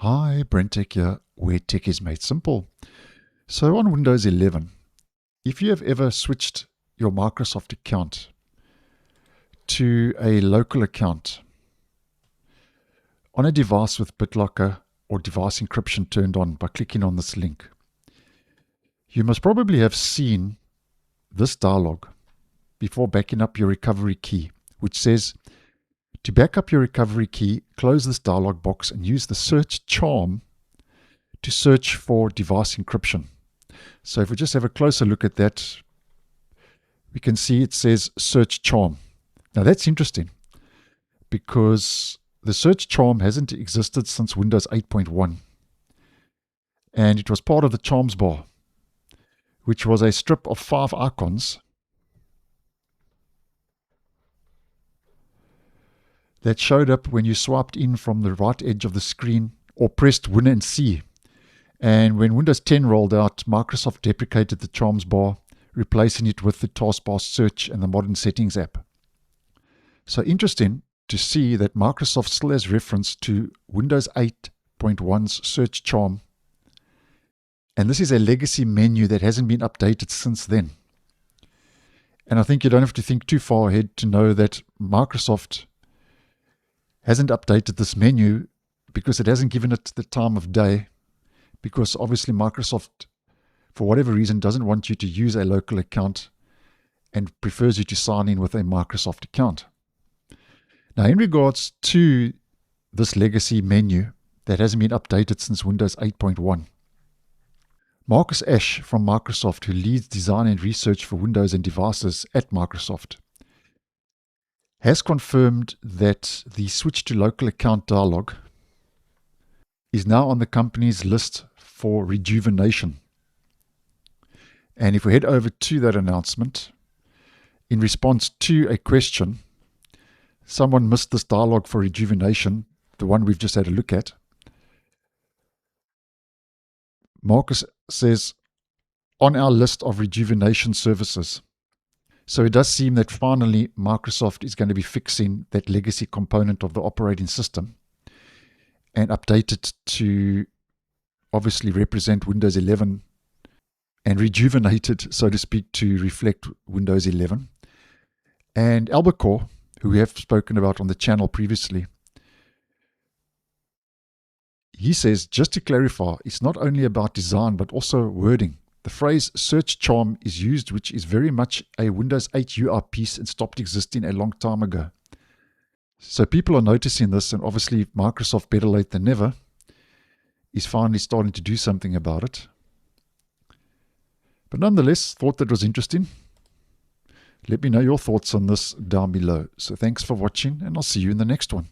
Hi, BrenTech here, where tech is made simple. So on Windows 11, if you have ever switched your Microsoft account to a local account on a device with BitLocker or device encryption turned on by clicking on this link, you must probably have seen this dialog before backing up your recovery key, which says, to back up your recovery key, close this dialog box and use the search charm to search for device encryption. So if we just have a closer look at that, we can see it says search charm. Now that's interesting because the search charm hasn't existed since Windows 8.1. And it was part of the charms bar, which was a strip of 5 icons that showed up when you swiped in from the right edge of the screen or pressed Win and C. And when Windows 10 rolled out, Microsoft deprecated the charms bar, replacing it with the taskbar search and the modern settings app. So interesting to see that Microsoft still has reference to Windows 8.1's search charm. And this is a legacy menu that hasn't been updated since then. And I think you don't have to think too far ahead to know that Microsoft hasn't updated this menu because it hasn't given it the time of day, because obviously Microsoft, for whatever reason, doesn't want you to use a local account and prefers you to sign in with a Microsoft account. Now, in regards to this legacy menu that hasn't been updated since Windows 8.1, Marcus Ashe from Microsoft, who leads design and research for Windows and devices at Microsoft, has confirmed that the switch to local account dialog is now on the company's list for rejuvenation. And if we head over to that announcement, in response to a question, someone missed this dialog for rejuvenation, the one we've just had a look at. Marcus says, on our list of rejuvenation services. So it does seem that finally Microsoft is going to be fixing that legacy component of the operating system and update it to obviously represent Windows 11 and rejuvenate it, so to speak, to reflect Windows 11. And Albacore, who we have spoken about on the channel previously, he says, just to clarify, it's not only about design but also wording. The phrase search charm is used, which is very much a Windows 8 UI piece and stopped existing a long time ago. So people are noticing this, and obviously Microsoft, better late than never, is finally starting to do something about it. But nonetheless, thought that was interesting. Let me know your thoughts on this down below. So thanks for watching, and I'll see you in the next one.